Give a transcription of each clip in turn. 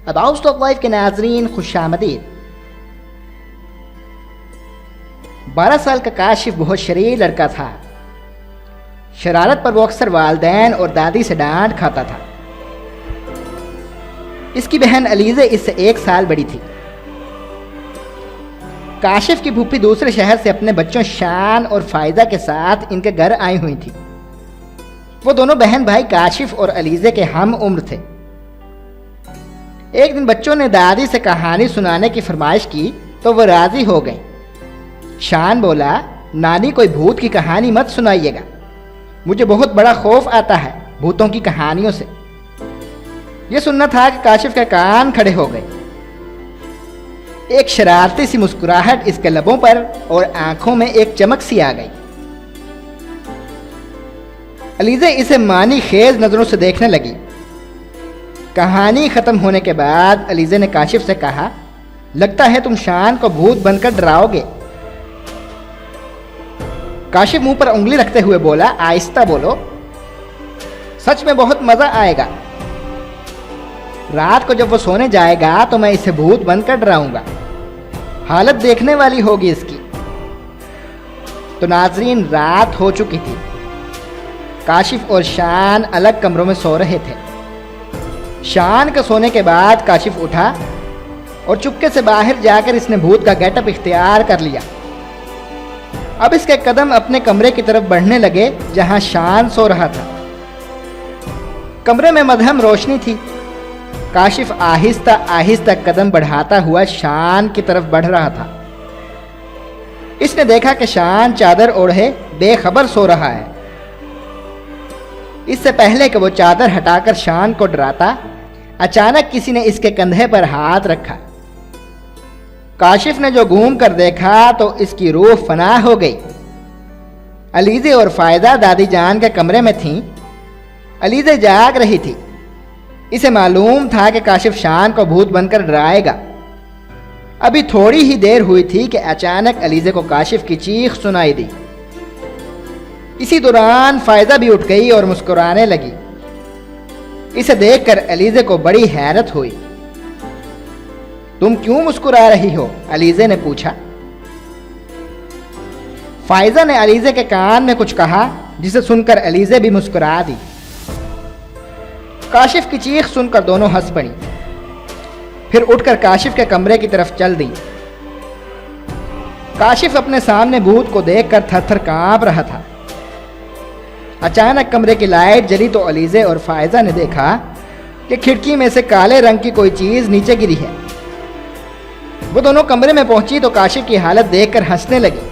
اباؤس of life کے ناظرین خوش آمدید۔ 12 سال کا کاشف بہت شریر لڑکا تھا۔ شرارت پر وہ اکثر والدین اور دادی سے ڈانٹ کھاتا تھا۔ اس کی بہن علیزہ اس سے 1 سال بڑی تھی۔ کاشف کی پھوپھی دوسرے شہر سے اپنے بچوں شان اور فائزہ کے ساتھ ان کے گھر آئی ہوئی تھی۔ وہ دونوں بہن بھائی کاشف اور علیزہ کے ہم عمر تھے۔ ایک دن بچوں نے دادی سے کہانی سنانے کی فرمائش کی تو وہ راضی ہو گئیں۔ شان بولا، نانی کوئی بھوت کی کہانی مت سنائیے گا، مجھے بہت بڑا خوف آتا ہے بھوتوں کی کہانیوں سے۔ یہ سننا تھا کہ کاشف کے کان کھڑے ہو گئے۔ ایک شرارتی سی مسکراہٹ اس کے لبوں پر اور آنکھوں میں ایک چمک سی آ گئی۔ علیزہ اسے معنی خیز نظروں سے دیکھنے لگی۔ کہانی ختم ہونے کے بعد علیزہ نے کاشف سے کہا، لگتا ہے تم شان کو بھوت بن کر ڈراؤ گے۔ کاشف منہ پر انگلی رکھتے ہوئے بولا، آہستہ بولو، سچ میں بہت مزہ آئے گا۔ رات کو جب وہ سونے جائے گا تو میں اسے بھوت بن کر ڈراؤں گا، حالت دیکھنے والی ہوگی اس کی۔ تو ناظرین، رات ہو چکی تھی۔ کاشف اور شان الگ کمروں میں سو رہے تھے۔ شان کے سونے کے بعد کاشف اٹھا اور چپکے سے باہر جا کر اس نے بھوت کا گیٹ اپ اختیار کر لیا۔ اب اس کے قدم اپنے کمرے کی طرف بڑھنے لگے جہاں شان سو رہا تھا۔ کمرے میں مدھم روشنی تھی۔ کاشف آہستہ آہستہ قدم بڑھاتا ہوا شان کی طرف بڑھ رہا تھا۔ اس نے دیکھا کہ شان چادر اوڑھے بے خبر سو رہا ہے۔ اس سے پہلے کہ وہ چادر ہٹا کر شان کو ڈراتا، اچانک کسی نے اس کے کندھے پر ہاتھ رکھا۔ کاشف نے جو گھوم کر دیکھا تو اس کی روح فنا ہو گئی۔ علیزہ اور فائزہ دادی جان کے کمرے میں تھیں۔ علیزہ جاگ رہی تھی۔ اسے معلوم تھا کہ کاشف شان کو بھوت بن کر ڈرائے گا۔ ابھی تھوڑی ہی دیر ہوئی تھی کہ اچانک علیزہ کو کاشف کی چیخ سنائی دی۔ اسی دوران فائزہ بھی اٹھ گئی اور مسکرانے لگی۔ اسے دیکھ کر علیزہ کو بڑی حیرت ہوئی۔ تم کیوں مسکرا رہی ہو؟ علیزہ نے پوچھا۔ فائزہ نے علیزہ کے کان میں کچھ کہا جسے سن کر علیزہ بھی مسکرا دی۔ کاشف کی چیخ سن کر دونوں ہنس پڑیں، پھر اٹھ کر کاشف کے کمرے کی طرف چل دیں۔ کاشف اپنے سامنے بھوت کو دیکھ کر تھر تھر کانپ رہا تھا۔ اچانک کمرے کی لائٹ جلی تو علیزہ اور فائزہ نے دیکھا کہ کھڑکی میں سے کالے رنگ کی کوئی چیز نیچے گری ہے۔ وہ دونوں کمرے میں پہنچی تو کاشف کی حالت دیکھ کر ہنسنے لگی۔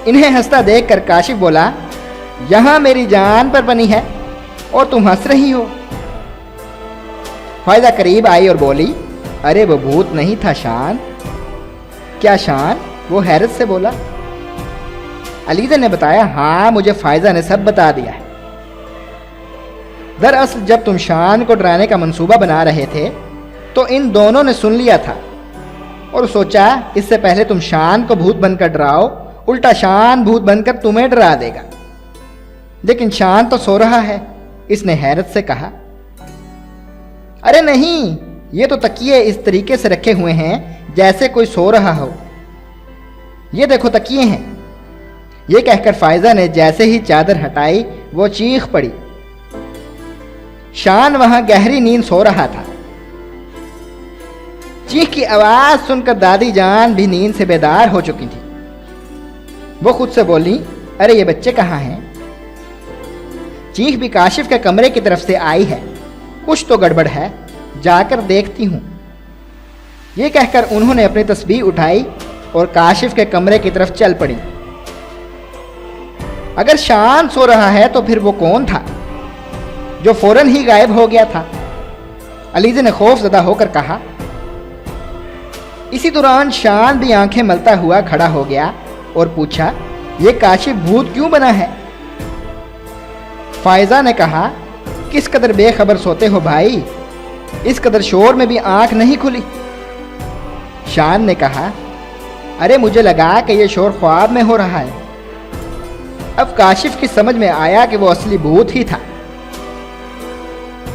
انہیں ہنستا دیکھ کر کاشف بولا، یہاں میری جان پر بنی ہے اور تم ہنس رہی ہو۔ فائزہ قریب آئی اور بولی، ارے وہ بھوت نہیں تھا شان۔ کیا شان؟ وہ حیرت سے بولا۔ علیزہ نے بتایا، ہاں مجھے فائزہ نے سب بتا دیا ہے۔ دراصل جب تم شان کو ڈرانے کا منصوبہ بنا رہے تھے تو ان دونوں نے سن لیا تھا اور سوچا اس سے پہلے تم شان کو بھوت بن کر ڈراؤ، الٹا شان بھوت بن کر تمہیں ڈرا دے گا۔ لیکن شان تو سو رہا ہے، اس نے حیرت سے کہا۔ ارے نہیں، یہ تو تکیے اس طریقے سے رکھے ہوئے ہیں جیسے کوئی سو رہا ہو۔ یہ دیکھو تکیے ہیں۔ یہ کہہ کر فائزہ نے جیسے ہی چادر ہٹائی وہ چیخ پڑی۔ شان وہاں گہری نیند سو رہا تھا۔ چیخ کی آواز سن کر دادی جان بھی نیند سے بیدار ہو چکی تھی۔ وہ خود سے بولی، ارے یہ بچے کہاں ہیں؟ چیخ بھی کاشف کے کمرے کی طرف سے آئی ہے، کچھ تو گڑبڑ ہے، جا کر دیکھتی ہوں۔ یہ کہہ کر انہوں نے اپنی تسبیح اٹھائی اور کاشف کے کمرے کی طرف چل پڑی۔ اگر شان سو رہا ہے تو پھر وہ کون تھا جو فوراً ہی غائب ہو گیا تھا؟ علیزہ نے خوف زدہ ہو کر کہا۔ اسی دوران شان بھی آنکھیں ملتا ہوا کھڑا ہو گیا اور پوچھا، یہ کاشف بھوت کیوں بنا ہے؟ فائزہ نے کہا، کس قدر بے خبر سوتے ہو بھائی، اس قدر شور میں بھی آنکھ نہیں کھلی۔ شان نے کہا، ارے مجھے لگا کہ یہ شور خواب میں ہو رہا ہے۔ اب کاشف کی سمجھ میں آیا کہ وہ اصلی بھوت ہی تھا۔